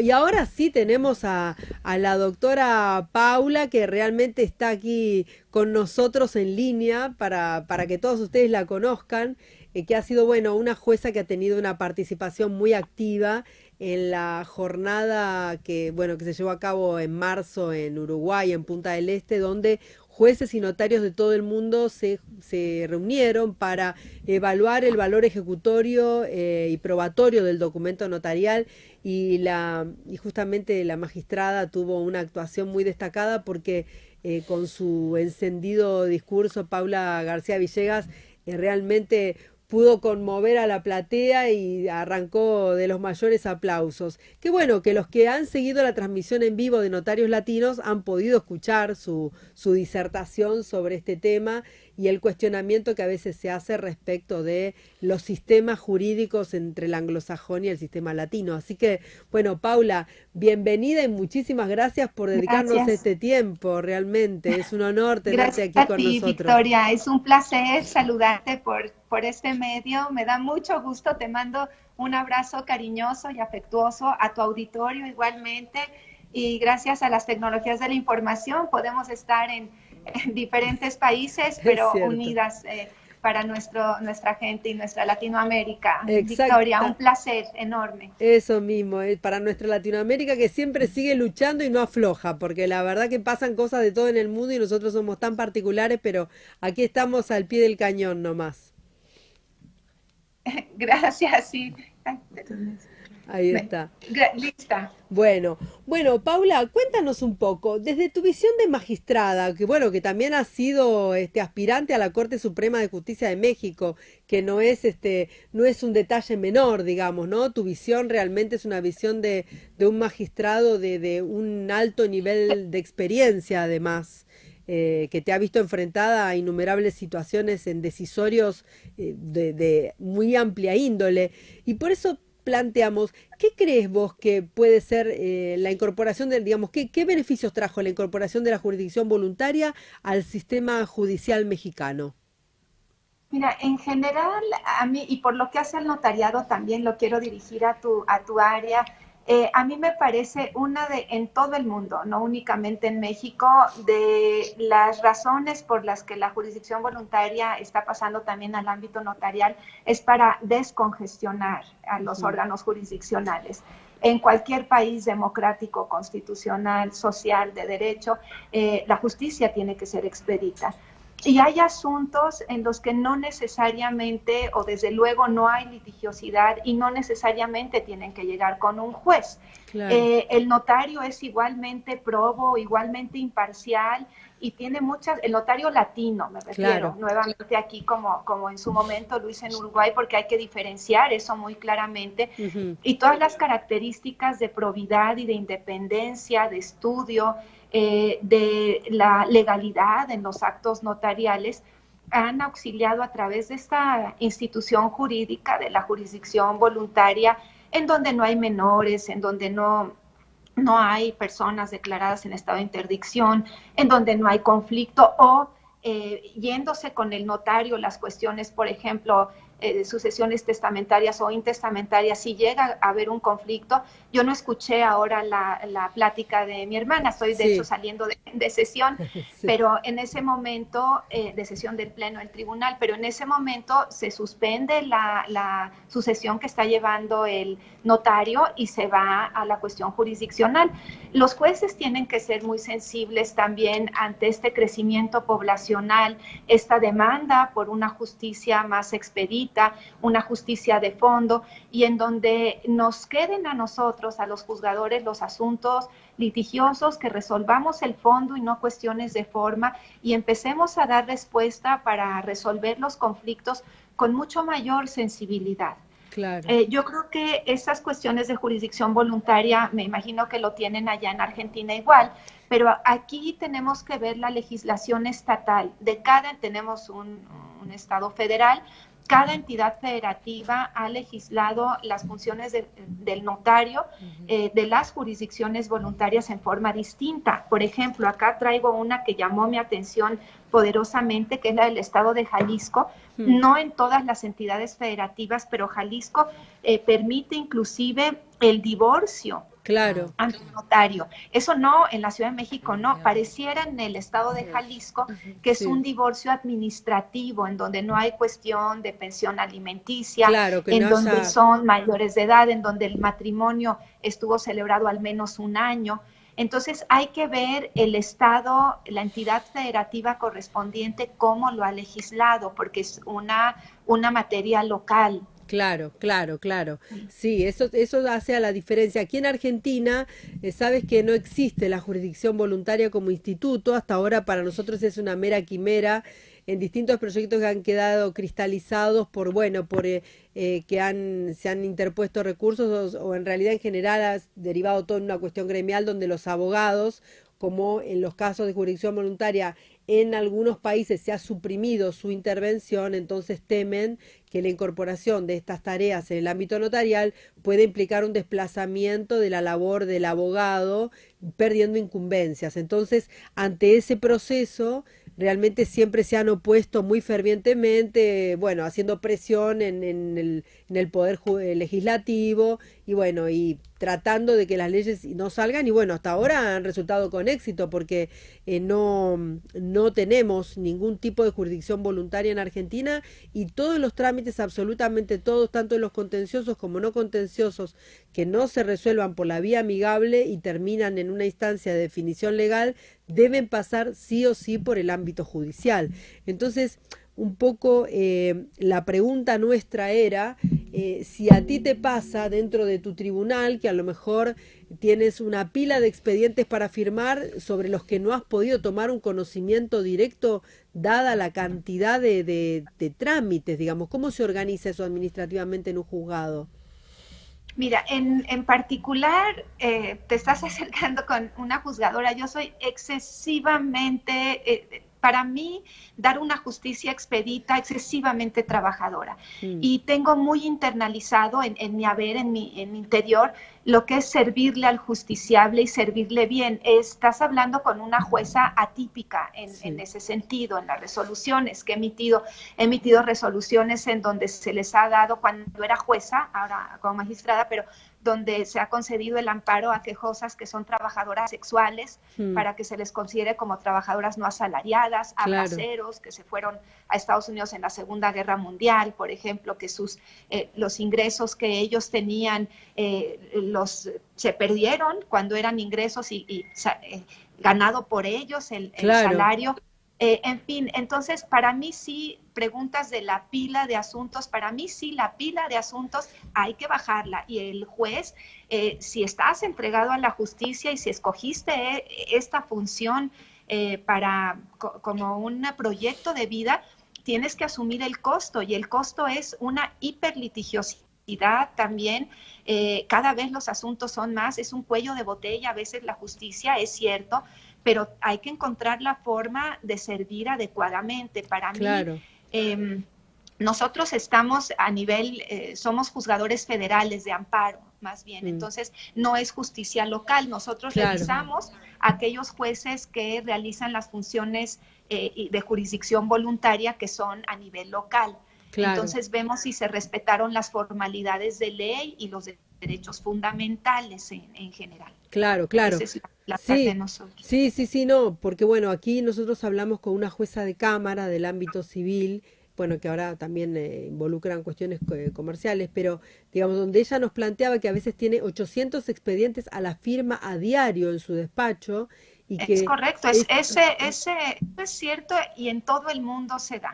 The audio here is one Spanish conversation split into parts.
y ahora sí tenemos a la doctora Paula, que realmente está aquí con nosotros en línea para que todos ustedes la conozcan, que ha sido, bueno, una jueza que ha tenido una participación muy activa en la jornada que, bueno, que se llevó a cabo en marzo en Uruguay, en Punta del Este, donde jueces y notarios de todo el mundo se reunieron para evaluar el valor ejecutorio y probatorio del documento notarial, y justamente la magistrada tuvo una actuación muy destacada porque con su encendido discurso, Paula García Villegas realmente pudo conmover a la platea y arrancó de los mayores aplausos. Qué bueno que los que han seguido la transmisión en vivo de Notarios Latinos han podido escuchar su disertación sobre este tema y el cuestionamiento que a veces se hace respecto de los sistemas jurídicos entre el anglosajón y el sistema latino. Así que, bueno, Paula, bienvenida y muchísimas gracias por dedicarnos Gracias. este tiempo. Realmente es un honor tenerte Gracias aquí a con ti, nosotros. Victoria. Es un placer saludarte por este medio. Me da mucho gusto. Te mando un abrazo cariñoso y afectuoso a tu auditorio igualmente. Y gracias a las tecnologías de la información podemos estar en diferentes países, Es pero cierto. unidas para nuestra gente y nuestra Latinoamérica. Victoria, un Exacta. placer enorme. Eso mismo, para nuestra Latinoamérica que siempre sigue luchando y no afloja, porque la verdad que pasan cosas de todo en el mundo y nosotros somos tan particulares, pero aquí estamos al pie del cañón nomás. Gracias, sí. Ahí está. Lista. Bueno, Paula, cuéntanos un poco, desde tu visión de magistrada, que bueno, que también has sido aspirante a la Corte Suprema de Justicia de México, que no es un detalle menor, digamos, ¿no? Tu visión realmente es una visión de un magistrado de un alto nivel de experiencia, además. Que te ha visto enfrentada a innumerables situaciones en decisorios de muy amplia índole. Y por eso planteamos, ¿qué crees vos que puede ser la incorporación de, digamos, qué beneficios trajo la incorporación de la jurisdicción voluntaria al sistema judicial mexicano? Mira, en general, a mí, y por lo que hace al notariado también lo quiero dirigir a tu área, a mí me parece una de, en todo el mundo, no únicamente en México, de las razones por las que la jurisdicción voluntaria está pasando también al ámbito notarial, es para descongestionar a los Ujú. órganos jurisdiccionales. En cualquier país democrático, constitucional, social, de derecho, la justicia tiene que ser expedita. Y hay asuntos en los que no necesariamente, o desde luego no hay litigiosidad y no necesariamente tienen que llegar con un juez. Claro, El notario es igualmente probo, igualmente imparcial y tiene muchas, el notario latino, me refiero, claro. nuevamente aquí como en su momento lo hice en Uruguay, porque hay que diferenciar eso muy claramente, Ujú. y todas las características de probidad y de independencia, de estudio, de la legalidad en los actos notariales, han auxiliado a través de esta institución jurídica de la jurisdicción voluntaria, en donde no hay menores, en donde no hay personas declaradas en estado de interdicción, en donde no hay conflicto o yéndose con el notario las cuestiones, por ejemplo, sucesiones testamentarias o intestamentarias, si llega a haber un conflicto. Yo no escuché ahora la plática de mi hermana, estoy de hecho Sí, saliendo de sesión, sí. pero en ese momento, de sesión del Pleno del Tribunal, pero en ese momento se suspende la sucesión que está llevando el notario y se va a la cuestión jurisdiccional. Los jueces tienen que ser muy sensibles también ante este crecimiento poblacional, esta demanda por una justicia más expedita, una justicia de fondo, y en donde nos queden a nosotros, a los juzgadores, los asuntos litigiosos, que resolvamos el fondo y no cuestiones de forma, y empecemos a dar respuesta para resolver los conflictos con mucho mayor sensibilidad. Claro. Yo creo que esas cuestiones de jurisdicción voluntaria, me imagino que lo tienen allá en Argentina igual, pero aquí tenemos que ver la legislación estatal. Tenemos un estado federal, cada entidad federativa ha legislado las funciones del notario, Ujú. de las jurisdicciones voluntarias en forma distinta. Por ejemplo, acá traigo una que llamó mi atención poderosamente, que es la del estado de Jalisco. Mm. No en todas las entidades federativas, pero Jalisco permite inclusive el divorcio claro, ante un notario. Eso no, en la Ciudad de México no, pareciera en el estado de Jalisco que es un sí, divorcio administrativo, en donde no hay cuestión de pensión alimenticia, claro, que no en donde haya, son mayores de edad, en donde el matrimonio estuvo celebrado al menos un año. Entonces hay que ver el Estado, la entidad federativa correspondiente, cómo lo ha legislado, porque es una materia local. claro, claro, claro. Sí, eso hace a la diferencia. Aquí en Argentina, sabes que no existe la jurisdicción voluntaria como instituto. Hasta ahora para nosotros es una mera quimera en distintos proyectos que han quedado cristalizados por, bueno, por que se han interpuesto recursos o en realidad en general ha derivado todo en una cuestión gremial donde los abogados, como en los casos de jurisdicción voluntaria, en algunos países se ha suprimido su intervención, entonces temen que la incorporación de estas tareas en el ámbito notarial puede implicar un desplazamiento de la labor del abogado, perdiendo incumbencias. Entonces, ante ese proceso, realmente siempre se han opuesto muy fervientemente, bueno, haciendo presión en el poder legislativo y bueno, y tratando de que las leyes no salgan y bueno, hasta ahora han resultado con éxito porque no tenemos ningún tipo de jurisdicción voluntaria en Argentina y todos los trámites, absolutamente todos, tanto los contenciosos como no contenciosos, que no se resuelvan por la vía amigable y terminan en una instancia de definición legal, deben pasar sí o sí por el ámbito judicial. Entonces, un poco la pregunta nuestra era si a ti te pasa dentro de tu tribunal que a lo mejor tienes una pila de expedientes para firmar sobre los que no has podido tomar un conocimiento directo dada la cantidad de trámites, digamos. ¿Cómo se organiza eso administrativamente en un juzgado? Mira, en particular, te estás acercando con una juzgadora. Yo soy excesivamente, para mí, dar una justicia expedita, excesivamente trabajadora. Mm, Y tengo muy internalizado en mi haber, en mi interior, lo que es servirle al justiciable y servirle bien. Estás hablando con una jueza atípica en sí, ese sentido, en las resoluciones que he emitido resoluciones en donde se les ha dado, cuando era jueza, ahora como magistrada, pero donde se ha concedido el amparo a quejosas que son trabajadoras sexuales mm, para que se les considere como trabajadoras no asalariadas, a claro, braceros que se fueron a Estados Unidos en la Segunda Guerra Mundial, por ejemplo, que los ingresos que ellos tenían se perdieron cuando eran ingresos ganado por ellos el claro, salario. En fin, entonces para mí sí, preguntas de la pila de asuntos, para mí sí, la pila de asuntos hay que bajarla y el juez, si estás entregado a la justicia y si escogiste esta función como un proyecto de vida, tienes que asumir el costo y el costo es una hiperlitigiosidad también. Cada vez los asuntos son más, es un cuello de botella a veces la justicia, es cierto, pero hay que encontrar la forma de servir adecuadamente. Para mí, claro, eh, nosotros estamos a nivel, somos juzgadores federales de amparo, más bien, mm, entonces no es justicia local, nosotros claro, revisamos a aquellos jueces que realizan las funciones de jurisdicción voluntaria que son a nivel local. claro, Entonces vemos si se respetaron las formalidades de ley y los derechos fundamentales en general. claro, claro. Esa es la parte de Sí, nosotros. sí, sí, sí, no, porque bueno, aquí nosotros hablamos con una jueza de cámara del ámbito civil, bueno, que ahora también involucran cuestiones comerciales, pero digamos, donde ella nos planteaba que a veces tiene 800 expedientes a la firma a diario en su despacho y Es que correcto, es, eso es cierto y en todo el mundo se da.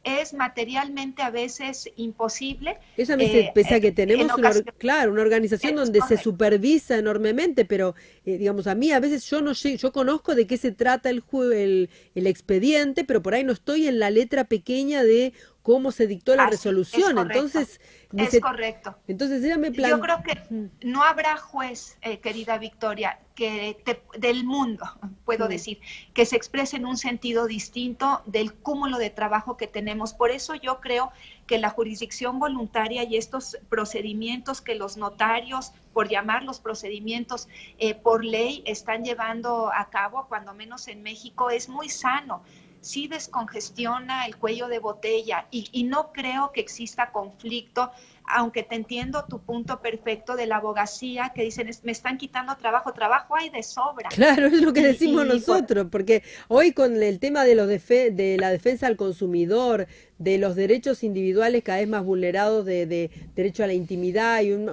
Es materialmente a veces imposible. ella me dice, pese a que En tenemos ocasiones claro, una organización es donde se correcto. supervisa enormemente, pero digamos, a mí a veces yo no sé, yo conozco de qué se trata el expediente, pero por ahí no estoy en la letra pequeña de cómo se dictó la Así, es resolución. correcto. Entonces, me Es dice, correcto. entonces ella me Yo plantea, creo que no habrá juez, querida Victoria, del mundo, puedo decir, que se exprese en un sentido distinto del cúmulo de trabajo que tenemos. Por eso yo creo que la jurisdicción voluntaria y estos procedimientos que los notarios, por llamarlos procedimientos por ley, están llevando a cabo, cuando menos en México, es muy sano. sí descongestiona el cuello de botella y no creo que exista conflicto, aunque te entiendo tu punto perfecto de la abogacía, que dicen, me están quitando trabajo, trabajo hay de sobra. Claro, es lo que decimos Y por, nosotros, porque hoy con el tema de de la defensa al consumidor, de los derechos individuales cada vez más vulnerados, de derecho a la intimidad y un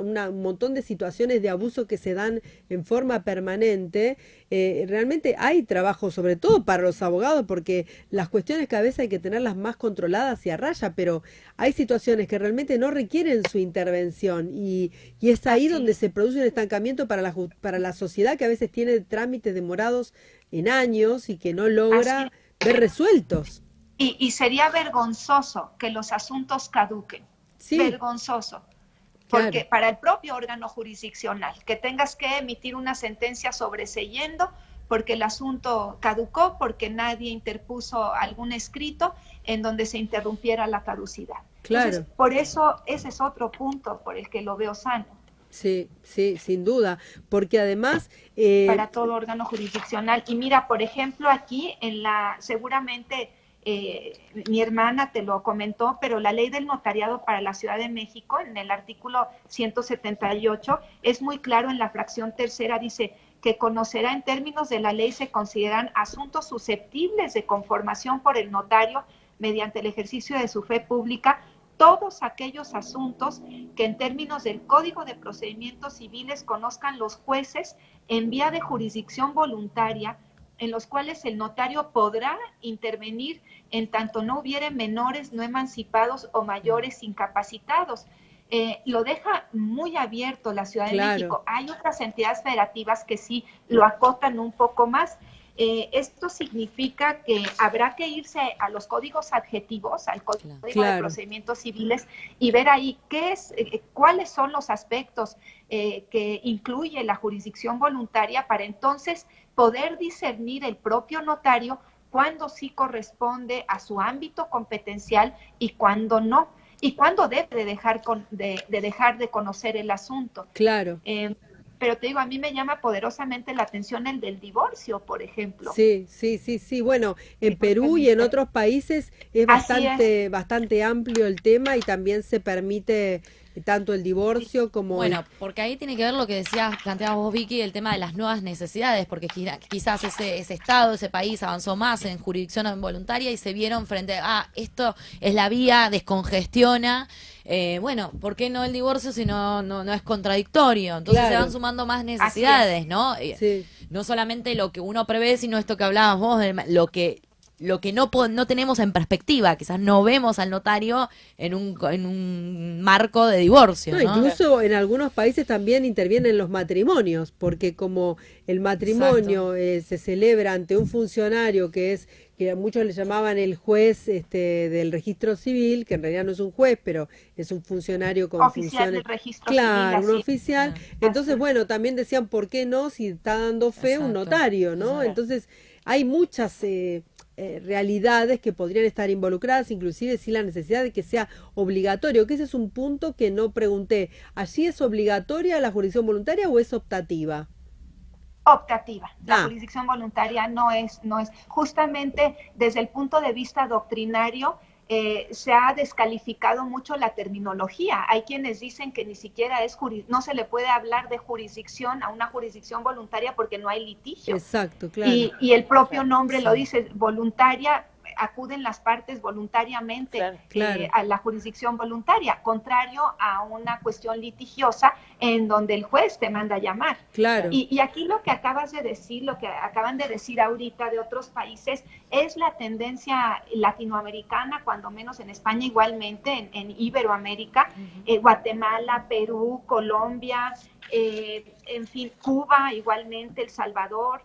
montón de situaciones de abuso que se dan en forma permanente, realmente hay trabajo, sobre todo para los abogados, porque las cuestiones que a veces hay que tenerlas más controladas y a raya, pero hay situaciones que realmente no requieren su intervención y es ahí así donde es. se produce un estancamiento para la sociedad que a veces tiene trámites demorados en años y que no Así logra es. ver resueltos. Y sería vergonzoso que los asuntos caduquen, Sí, vergonzoso, porque claro, para el propio órgano jurisdiccional, que tengas que emitir una sentencia sobreseyendo porque el asunto caducó, porque nadie interpuso algún escrito en donde se interrumpiera la caducidad. Entonces, claro. por eso ese es otro punto por el que lo veo sano Sí, sí, sin duda, porque además, para todo órgano jurisdiccional. Y mira, por ejemplo, aquí en seguramente mi hermana te lo comentó, pero la ley del notariado para la Ciudad de México, en el artículo 178, es muy claro en la fracción tercera, dice que conocerá en términos de la ley se consideran asuntos susceptibles de conformación por el notario mediante el ejercicio de su fe pública todos aquellos asuntos que en términos del Código de Procedimientos Civiles conozcan los jueces en vía de jurisdicción voluntaria, en los cuales el notario podrá intervenir en tanto no hubiere menores no emancipados o mayores incapacitados. Lo deja muy abierto la Ciudad de claro, México. Hay otras entidades federativas que sí lo acotan un poco más. Esto significa que habrá que irse a los códigos adjetivos, al Claro. Código de claro, Procedimientos Civiles y ver ahí cuáles son los aspectos que incluye la jurisdicción voluntaria para entonces poder discernir el propio notario cuándo sí corresponde a su ámbito competencial y cuándo no, y cuándo debe de dejar de conocer el asunto. claro. Pero te digo, a mí me llama poderosamente la atención el del divorcio, por ejemplo. Sí, sí, sí, sí. Bueno, en No Perú y en permite. otros países es Así es. bastante amplio el tema y también se permite tanto el Sí. divorcio como el... Bueno, porque ahí tiene que ver lo que decías, planteabas vos, Vicky, el tema de las nuevas necesidades, porque quizás ese estado, ese país avanzó más en jurisdicción involuntaria y se vieron frente a, esto es la vía, descongestiona, bueno, ¿por qué no el divorcio si no es contradictorio? Entonces se van Claro, sumando más Así es. necesidades, ¿no? sí. No solamente lo que uno prevé, sino esto que hablabas vos, lo que no tenemos en perspectiva, quizás no vemos al notario en un marco de divorcio, No, ¿no? incluso en algunos países también intervienen los matrimonios, porque como el Exacto. matrimonio se celebra ante un funcionario que a muchos le llamaban el juez del registro civil, que en realidad no es un juez, pero es un funcionario con Oficial funciones, del registro civil, claro, un así, oficial. así Entonces, es. bueno, también decían, ¿por qué no si está dando fe un Exacto, notario, ¿no? exacto. Entonces, hay muchas realidades que podrían estar involucradas, inclusive sin la necesidad de que sea obligatorio, que ese es un punto que no pregunté. ¿Allí es obligatoria la jurisdicción voluntaria o es optativa? Optativa. La Ah, jurisdicción voluntaria no es, justamente desde el punto de vista doctrinario, se ha descalificado mucho la terminología. Hay quienes dicen que ni siquiera no se le puede hablar de jurisdicción a una jurisdicción voluntaria porque no hay litigio. exacto, claro. Y el propio nombre lo Sí. dice, voluntaria, acuden las partes voluntariamente Claro, a la jurisdicción voluntaria, contrario a una cuestión litigiosa en donde el juez te manda a llamar. claro. Y aquí lo que acabas de decir, lo que acaban de decir ahorita de otros países, es la tendencia latinoamericana, cuando menos en España igualmente, en Iberoamérica, Guatemala, Perú, Colombia, en fin, Cuba igualmente, El Salvador,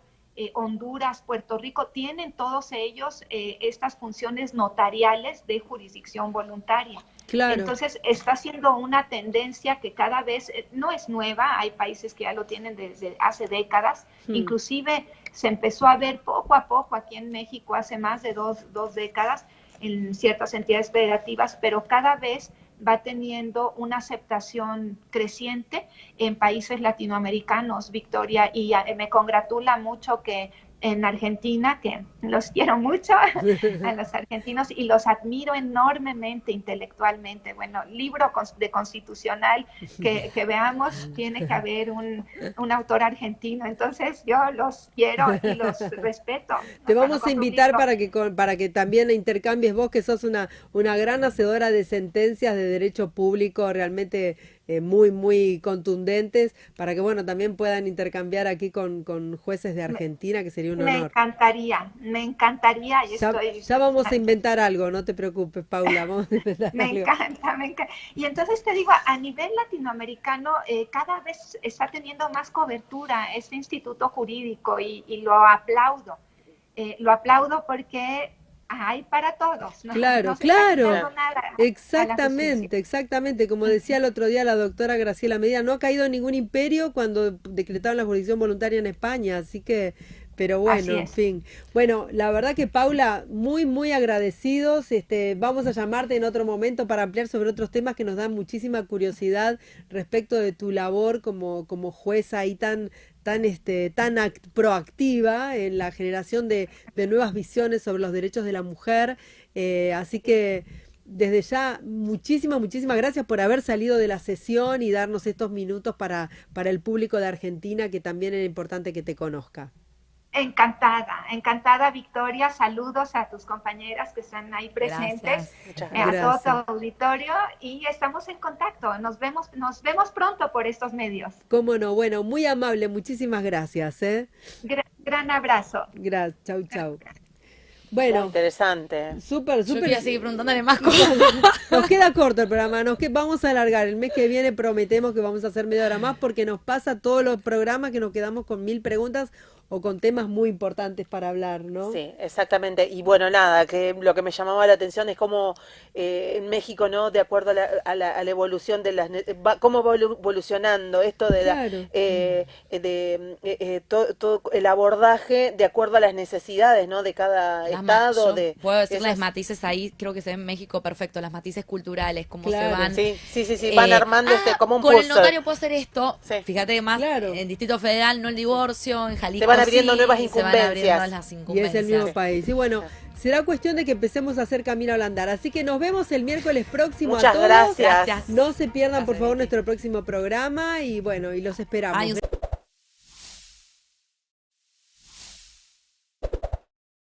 Honduras, Puerto Rico, tienen todos ellos estas funciones notariales de jurisdicción voluntaria. Claro, Entonces, está siendo una tendencia que cada vez no es nueva, hay países que ya lo tienen desde hace décadas, mm, inclusive se empezó a ver poco a poco aquí en México hace más de dos décadas en ciertas entidades federativas, pero cada vez va teniendo una aceptación creciente en países latinoamericanos, Victoria, y me congratula mucho que en Argentina, que los quiero mucho, a los argentinos, y los admiro enormemente intelectualmente. Bueno, libro de constitucional que veamos, tiene que haber un autor argentino. Entonces yo los quiero y los respeto. Te vamos a invitar para que también intercambies vos, que sos una gran hacedora de sentencias de derecho público, realmente muy, muy contundentes, para que, bueno, también puedan intercambiar aquí con jueces de Argentina, que sería un honor. Me encantaría. Y ya vamos a inventar algo, no te preocupes, Paula, vamos a inventar algo. Me encanta. Y entonces te digo, a nivel latinoamericano, cada vez está teniendo más cobertura este instituto jurídico y lo aplaudo. Lo aplaudo porque hay para todos. Claro. Exactamente. Como decía el otro día la doctora Graciela Medina, no ha caído ningún imperio cuando decretaron la jurisdicción voluntaria en España, así que, pero bueno, en fin. Bueno, la verdad que Paula, muy, muy agradecidos. Vamos a llamarte en otro momento para ampliar sobre otros temas que nos dan muchísima curiosidad respecto de tu labor como jueza y tan proactiva en la generación de nuevas visiones sobre los derechos de la mujer. Así que desde ya, muchísimas gracias por haber salido de la sesión y darnos estos minutos para el público de Argentina, que también era importante que te conozca. Encantada, Victoria. Saludos a tus compañeras que están ahí presentes, a todo tu auditorio, y estamos en contacto. Nos vemos pronto por estos medios. Cómo no, bueno, muy amable, muchísimas gracias. Gran abrazo. Gracias, chau. Bueno, muy interesante. Súper. Yo quería seguir preguntándole más cosas. Nos queda corto el programa, vamos a alargar. El mes que viene prometemos que vamos a hacer media hora más, porque nos pasa todos los programas que nos quedamos con 1000 preguntas o con temas muy importantes para hablar, ¿no? Sí, exactamente. Y bueno, nada, que lo que me llamaba la atención es cómo en México, ¿no? De acuerdo a la evolución de cómo va evolucionando esto de todo el abordaje de acuerdo a las necesidades, ¿no? De cada estado. Puedo decirles matices ahí, creo que se ve en México perfecto, las matices culturales, cómo se van. Sí, van armando como un con puzzle. El notario puedo hacer esto. Sí. Fíjate más en Distrito Federal, no el divorcio, en Jalisco. Se van abriendo nuevas incumbencias. Y es el mismo país. Y bueno, será cuestión de que empecemos a hacer camino al andar. Así que nos vemos el miércoles próximo. Muchas a todos. Gracias. No se pierdan, por favor, nuestro próximo programa. Y bueno, y los esperamos.